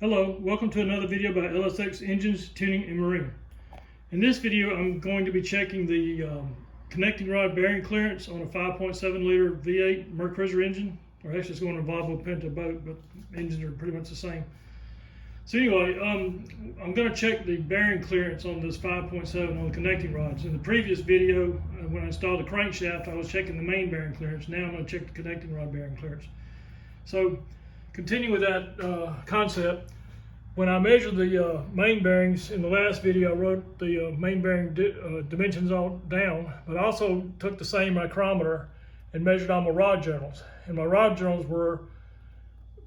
Hello, welcome to another video by LSX Engines, Tuning, and Marine. In this video, I'm going to be checking the connecting rod bearing clearance on a 5.7 liter V8 Mercruiser engine, or actually it's going to a Volvo Penta boat, but engines are pretty much the same. So anyway, I'm going to check the bearing clearance on this 5.7 on the connecting rods. In the previous video, when I installed the crankshaft, I was checking the main bearing clearance. Now I'm going to check the connecting rod bearing clearance. So continue with that concept. When I measured the main bearings in the last video, I wrote the main bearing dimensions all down, but I also took the same micrometer and measured all my rod journals. And my rod journals were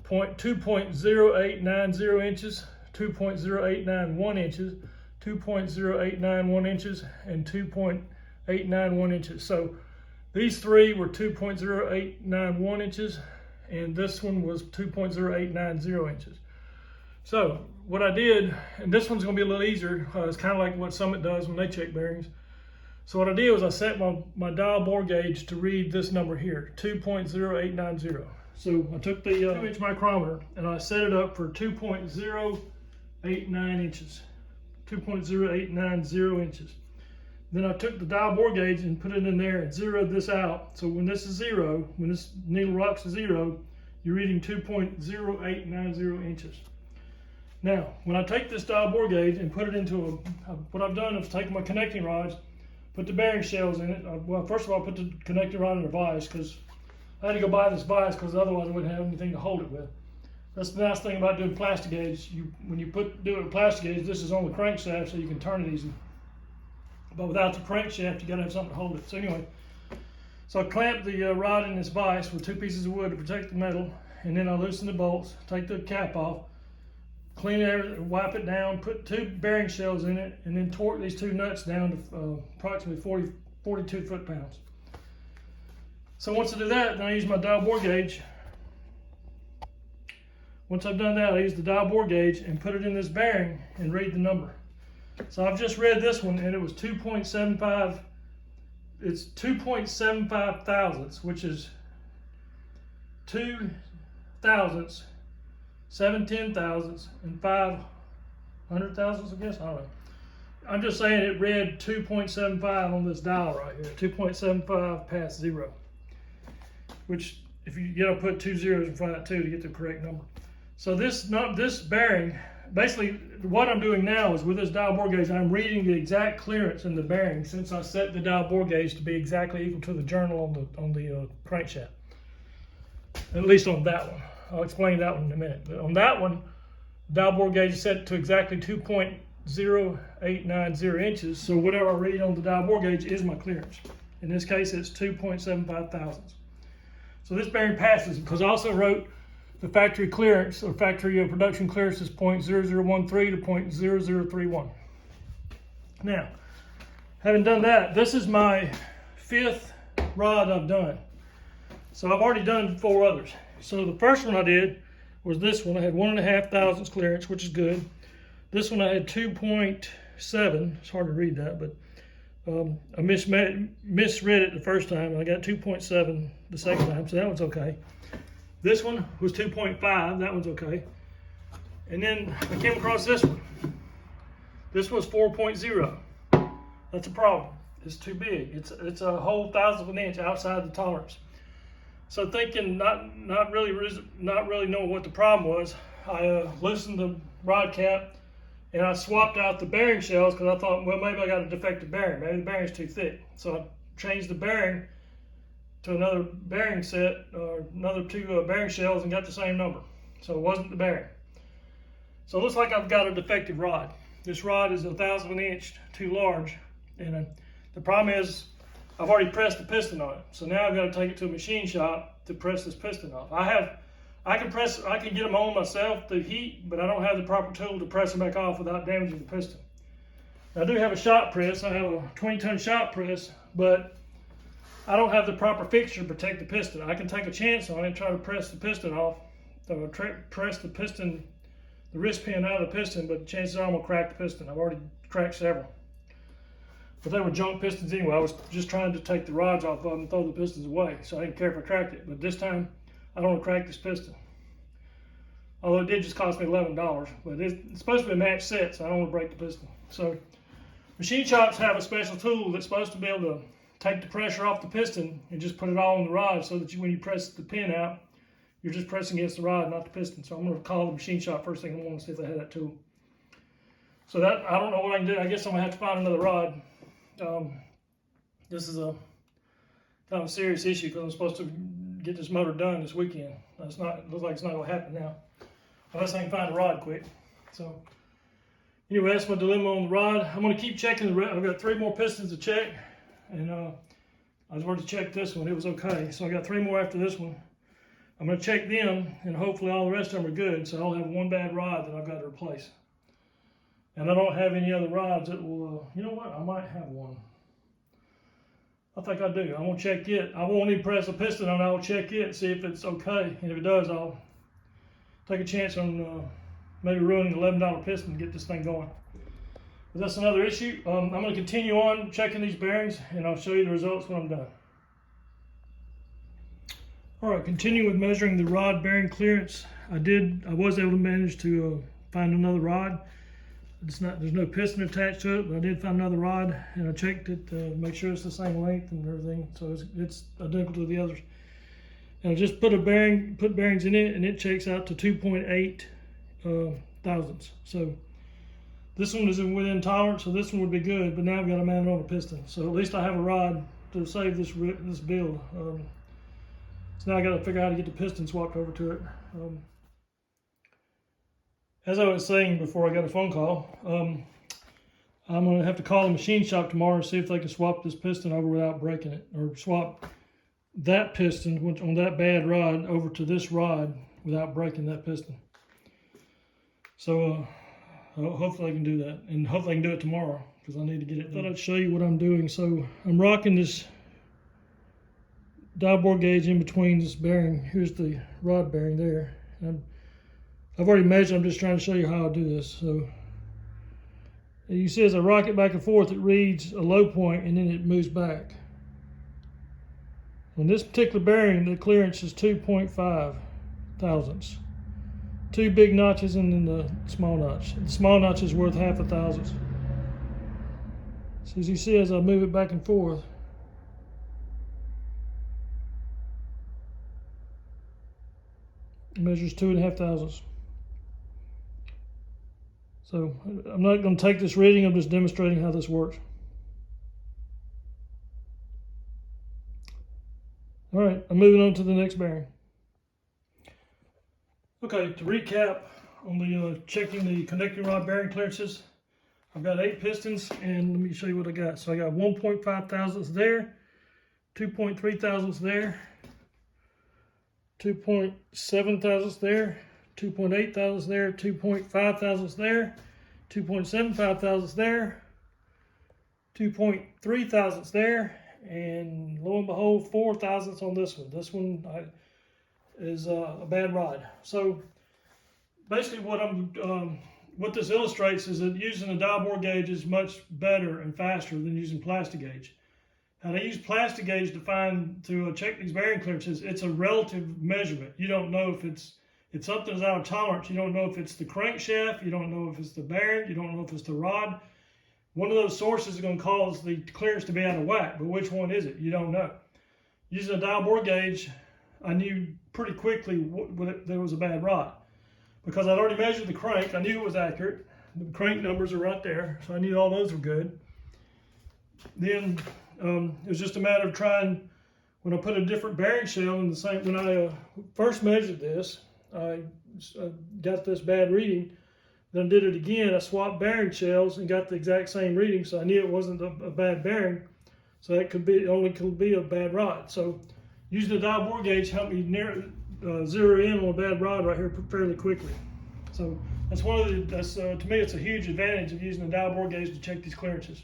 2.0890 inches, 2.0891 inches, 2.0891 inches, and 2.891 inches. So these three were 2.0891 inches, and this one was 2.0890 inches. So what I did, and this one's going to be a little easier, it's kind of like what Summit does when they check bearings. So what I did was I set my dial bore gauge to read this number here, 2.0890. So I took the 2-inch micrometer and I set it up for 2.089 inches, 2.0890 inches. Then I took the dial bore gauge and put it in there and zeroed this out. So when this is zero, when this needle rocks to zero, you're reading 2.0890 inches. Now, when I take this dial bore gauge and put it into what I've done is take my connecting rods, put the bearing shells in it. Well, first of all, I put the connecting rod in a vise because I had to go buy this vise because otherwise I wouldn't have anything to hold it with. That's the nice thing about doing Plastigage. When you do it with Plastigage, this is on the crankshaft so you can turn it easy. But without the crankshaft, you gotta have something to hold it. So anyway, so I clamped the rod in this vise with 2 pieces of wood to protect the metal, and then I loosen the bolts, take the cap off, clean it, wipe it down, put 2 bearing shells in it, and then torque these 2 nuts down to approximately 42 foot-pounds. So once I do that, then I use my dial bore gauge. Once I've done that, I use the dial bore gauge and put it in this bearing and read the number. So I've just read this one and it was 2.75, it's 2.75 thousandths, which is 2 thousandths, 7 ten thousandths, and 5 hundred thousandths, I guess, I don't know. I'm just saying it read 2.75 on this dial right here, 2.75 past zero. Which, if you gotta put 2 zeros in front of that 2 to get the correct number. So this bearing, basically what I'm doing now is with this dial bore gauge, I'm reading the exact clearance in the bearing since I set the dial bore gauge to be exactly equal to the journal on the crankshaft. At least on that one. I'll explain that one in a minute. But on that one, the dial bore gauge is set to exactly 2.0890 inches. So whatever I read on the dial bore gauge is my clearance. In this case, it's 2.75 thousandths. So this bearing passes because I also wrote the factory clearance or factory production clearance is 0.0013 to 0.0031. Now, having done that, this is my 5th rod I've done. So I've already done 4 others. So the first one I did was this one. I had 1.5 thousandths clearance, which is good. This one I had 2.7. It's hard to read that, but I misread it the first time. I got 2.7 the second time, so that one's okay. This one was 2.5. That one's okay. And then I came across this one. This one's 4.0. That's a problem. It's too big. It's a whole thousandth of an inch outside the tolerance. So thinking, not really knowing what the problem was, I loosened the rod cap and I swapped out the bearing shells because I thought, well, maybe I got a defective bearing. Maybe the bearing's too thick. So I changed the bearing to another bearing set, or another 2 bearing shells, and got the same number. So it wasn't the bearing. So it looks like I've got a defective rod. This rod is 1/1000 of an inch too large, and the problem is I've already pressed the piston on it. So now I've got to take it to a machine shop to press this piston off. I can get them on myself through heat, but I don't have the proper tool to press them back off without damaging the piston. Now, I do have a shop press. I have a 20-ton shop press, but I don't have the proper fixture to protect the piston. I can take a chance on it and try to press the piston off, press the piston, the wrist pin out of the piston, but chances are I'm gonna crack the piston. I've already cracked several. But they were junk pistons anyway. I was just trying to take the rods off of them and throw the pistons away, so I didn't care if I cracked it. But this time, I don't want to crack this piston. Although it did just cost me $11, but it's supposed to be a match set, so I don't want to break the piston. So machine shops have a special tool that's supposed to be able to take the pressure off the piston and just put it all on the rod, so that when you press the pin out, you're just pressing against the rod, not the piston. So I'm going to call the machine shop first thing in the morning and see if they have that tool. So that, I don't know what I can do. I guess I'm going to have to find another rod. This is a kind of a serious issue because I'm supposed to get this motor done this weekend. It looks like it's not going to happen now, unless I can find a rod quick. So anyway, that's my dilemma on the rod. I'm going to keep checking the I've got 3 more pistons to check, and I was already checked this one. It was okay. So I got 3 more after this one. I'm going to check them, and hopefully all the rest of them are good, so I'll have one bad rod that I've got to replace. And I don't have any other rods that will, you know what, I might have one. I think I do. I won't check it. I won't even press the piston on it. I'll check it, see if it's okay. And if it does, I'll take a chance on maybe ruining an $11 piston to get this thing going. But that's another issue. I'm going to continue on checking these bearings, and I'll show you the results when I'm done. All right, continue with measuring the rod bearing clearance. I was able to manage to find another rod. There's no piston attached to it, but I did find another rod, and I checked it to make sure it's the same length and everything, so it's identical to the others. And I just put bearings in it, and it checks out to 2.8 thousandths. So this one is within tolerance, so this one would be good. But now I've got to mount it on a piston, so at least I have a rod to save this build. So now I got to figure out how to get the piston swapped over to it. As I was saying before I got a phone call, I'm going to have to call the machine shop tomorrow and see if they can swap this piston over without breaking it, or swap that piston on that bad rod over to this rod without breaking that piston. So hopefully I can do that, and hopefully I can do it tomorrow because I need to get it done. I thought I'd show you what I'm doing. So I'm rocking this dial bore gauge in between this bearing. Here's the rod bearing there. I've already measured. I'm just trying to show you how I do this. So you see, as I rock it back and forth, it reads a low point and then it moves back. On this particular bearing, the clearance is 2.5 thousandths. 2 big notches and then the small notch. The small notch is worth half a thousandth. So as you see, as I move it back and forth, it measures 2.5 thousandths. So I'm not going to take this reading, I'm just demonstrating how this works. All right, I'm moving on to the next bearing. Okay, to recap on the checking the connecting rod bearing clearances, I've got 8 pistons, and let me show you what I got. So I got 1.5 thousandths there, 2.3 thousandths there, 2.7 thousandths there, 2.8 thousandths there, 2.5 thousandths there, 2.75 thousandths there, 2.3 thousandths there, and lo and behold, 4 thousandths on this one. This one is a bad rod. So basically what this illustrates is that using a dial bore gauge is much better and faster than using Plastigage. Now, they use Plastigage to check these bearing clearances. It's a relative measurement. You don't know if something's out of tolerance. You don't know if it's the crankshaft. You don't know if it's the bearing. You don't know if it's the rod. One of those sources is going to cause the clearance to be out of whack, but which one is it? You don't know. Using a dial bore gauge, I knew pretty quickly there was a bad rod because I'd already measured the crank. I knew it was accurate. The crank numbers are right there, so I knew all those were good. Then it was just a matter of trying, when I put a different bearing shell in the same, when I first measured this, I got this bad reading. Then I did it again. I swapped bearing shells and got the exact same reading, so I knew it wasn't a bad bearing. So it only could be a bad rod. So using the dial bore gauge helped me zero in on a bad rod right here fairly quickly. So that's to me, it's a huge advantage of using a dial bore gauge to check these clearances.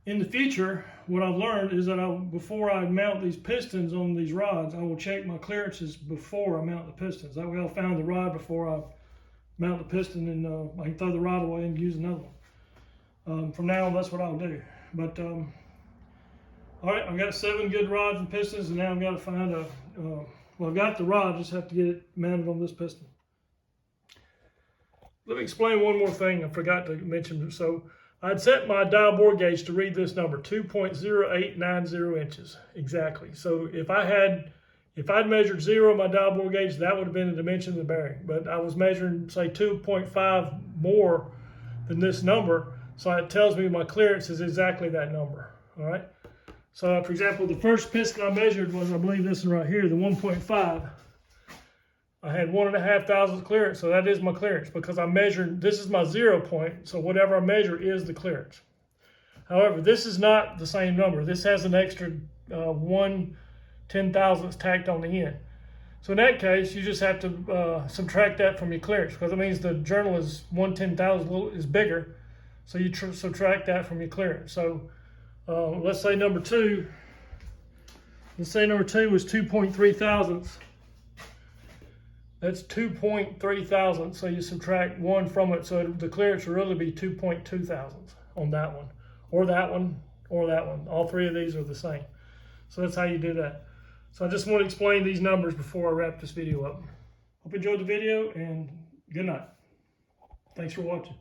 In the future, what I've learned is that before I mount these pistons on these rods, I will check my clearances before I mount the pistons. That way I'll find the rod before I mount the piston, and I can throw the rod away and use another one. From now on, that's what I'll do. But all right, I've got 7 good rods and pistons, and now I've got to find Well, I've got the rod, I just have to get it mounted on this piston. Let me explain one more thing I forgot to mention. So I'd set my dial bore gauge to read this number, 2.0890 inches, exactly. So if I'd measured 0 on my dial bore gauge, that would have been the dimension of the bearing. But I was measuring, say, 2.5 more than this number, so it tells me my clearance is exactly that number, all right? So, for example, the first piston I measured was, I believe this one right here, the 1.5. I had 1.5 thousandths clearance, so that is my clearance because I measured, this is my 0 point, so whatever I measure is the clearance. However, this is not the same number. This has an extra 1/10,000th tacked on the end. So in that case, you just have to subtract that from your clearance because it means the journal is 1/10,000th is bigger, so you subtract that from your clearance. So let's say number 2. Let's say number 2 was 2.3 thousandths. That's 2.3 thousandths, so you subtract 1 from it, so the clearance will really be 2.2 thousandths on that one, or that one, or that one. All three of these are the same. So that's how you do that. So I just want to explain these numbers before I wrap this video up. Hope you enjoyed the video, and good night. Thanks for watching.